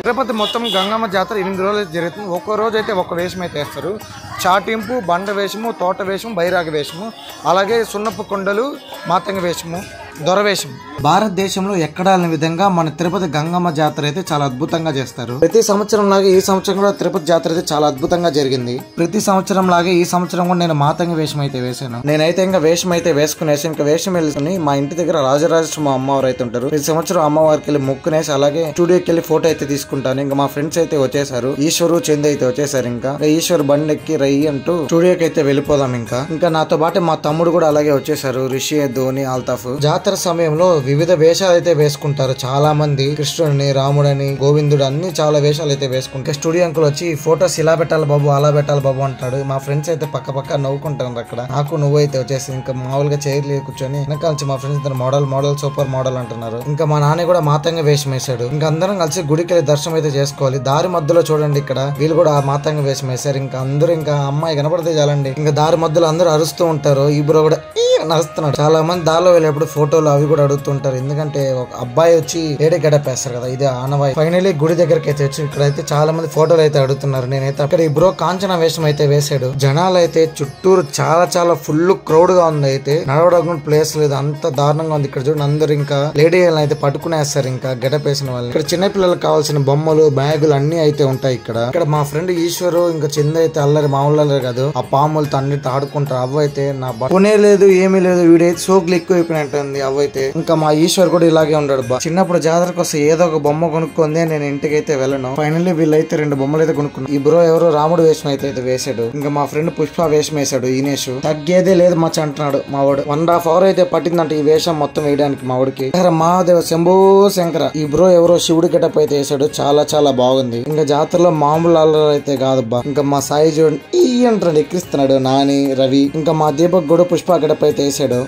తిరుపతి మొత్తం గంగమ్మ జాతర 8 రోజులు జరుగుతుంది. ఒక్కో రోజు అయితే ఒక వేషం అయితే వేస్తారు. చాటింపు, బండ వేషము, తోట వేషము, బైరాగ వేషము, అలాగే సున్నపు కొండలు, మాతంగ వేషము, దొరవేషం. భారతదేశంలో ఎక్కడా లేని విధంగా మన తిరుపతి గంగమ్మ జాతర అయితే చాలా అద్భుతంగా చేస్తారు. ప్రతి సంవత్సరం లాగే ఈ సంవత్సరం కూడా తిరుపతి జాతర అయితే చాలా అద్భుతంగా జరిగింది. ప్రతి సంవత్సరం లాగే ఈ సంవత్సరం కూడా నేను మాతంగ వేషం అయితే వేసాను. నేనైతే ఇంకా వేషం అయితే వేసుకునేసి ఇంకా వేషం వేసుకుని మా ఇంటి దగ్గర రాజరాజేశ్వరి అమ్మవారు అయితే ఉంటారు. ప్రతి సంవత్సరం అమ్మవారికి వెళ్ళి మొక్కునేసి అలాగే స్టూడియోకి వెళ్ళి ఫోటో అయితే తీసుకుంటాను. ఇంకా మా ఫ్రెండ్స్ అయితే వచ్చేసారు. ఈశ్వరు చందు అయితే వచ్చేసారు. ఇంకా ఈశ్వర్ బండెక్కి రయ్యి అంటూ స్టూడియోకి అయితే వెళ్ళిపోదాం. ఇంకా నాతో పాటు మా తమ్ముడు కూడా అలాగే వచ్చేసారు. రిషి, ధోని, ఆల్తాఫ్. జాతర సమయంలో వివిధ వేషాలు అయితే వేసుకుంటారు. చాలా మంది కృష్ణుడిని, రాముడని, గోవిందుడు అన్ని చాలా వేషాలు అయితే వేసుకుంటారు. స్టూడియో అంకుల్ వచ్చి ఫోటోస్ ఇలా పెట్టాలి బాబు, అలా పెట్టాలి బాబు అంటాడు. మా ఫ్రెండ్స్ అయితే పక్క నవ్వుకుంటారు. అక్కడ నాకు నువ్వు అయితే వచ్చేసి ఇంకా మామూలుగా చైర్లు కూర్చొని వెనకాల నుంచి మా ఫ్రెండ్స్ ఇద్దరు మోడల్ సూపర్ మోడల్ అంటున్నారు. ఇంకా మా నాన్న కూడా మాతంగ వేషం వేశాడు. ఇంకా అందరం కలిసి గుడికి వెళ్ళి దర్శనం అయితే చేసుకోవాలి. దారి మధ్యలో చూడండి ఇక్కడ వీళ్ళు కూడా మాతంగ వేషం వేశారు. ఇంకా అందరూ ఇంకా అమ్మాయి కనపడితే చాలండి ఇంకా దారి మధ్యలో అందరూ అరుస్తూ ఉంటారు. ఈ బ్రో కూడా నడుస్తున్నాడు. చాలా మంది దారిలో వెళ్ళేప్పుడు ఫోటోలు అవి కూడా అడుగుతుంటారు. ఎందుకంటే ఒక అబ్బాయి వచ్చి ఏడే గడప వేస్తారు కదా, ఇది ఆనవాయి. ఫైనలీ గుడి దగ్గరకి అయితే వచ్చి ఇక్కడైతే చాలా మంది ఫోటోలు అయితే అడుగుతున్నారు. నేనైతే అక్కడ ఈ బ్రో కాంచన వేషం అయితే వేసాడు. జనాలు అయితే చుట్టూరు చాలా ఫుల్ క్రౌడ్ గా ఉంది. అయితే నడవడానికి ప్లేస్ లేదు, అంత దారుణంగా ఉంది. ఇక్కడ చూడండి అందరు ఇంకా లేడీ అయితే పట్టుకునేస్తారు ఇంకా గడప వేసిన వాళ్ళు. ఇక్కడ చిన్నపిల్లలకు కావాల్సిన బొమ్మలు, బ్యాగులు అన్ని అయితే ఉంటాయి. ఇక్కడ మా ఫ్రెండ్ ఈశ్వరు ఇంకా చింద అయితే అల్లరి మామూలు అల్లరి కాదు, ఆ పాములతో అన్నిటితో ఆడుకుంటారు. అవ్వైతే నా కొనే లేదు ఏమీ లేదు, వీడైతే సోకులు ఎక్కువ అయిపోయినట్టుంది. అవ్వైతే ఇంకా మా ఈశ్వర్ కూడా ఇలాగే ఉన్నాడు. చిన్నప్పుడు జాతరకు వస్తే ఏదో ఒక బొమ్మ కొనుక్కుంది, నేను ఇంటికి అయితే వెళ్ళను. ఫైనల్లీ వీళ్ళైతే 2 బొమ్మలు అయితే కొనుక్కున్నాను. ఈ బ్రో ఎవరో రాముడు వేషం అయితే వేసాడు. ఇంకా మా ఫ్రెండ్ పుష్ప వేషం వేసాడు. ఈనేష్ తగ్గేదే లేదు మచ్చ అంటున్నాడు మా వాడు. 1.5 hours అయితే పట్టిందంట ఈ వేషం మొత్తం వేయడానికి మా వాడికి. మహాదేవ శంభో శంకర. ఈ బ్రో ఎవరో శివుడి గెటప్ అయితే వేసాడు. చాలా బాగుంది. ఇంకా జాతరలో మామూలు అల్లరి అయితే కాదబ్బా. ఇంకా మా సాయి చూడండి ఈ అంటాడు ఎక్కిస్తున్నాడు. నాని, రవి, ఇంకా మా దీపక్ కూడా పుష్ప గెటప్ అయితే వేసాడు.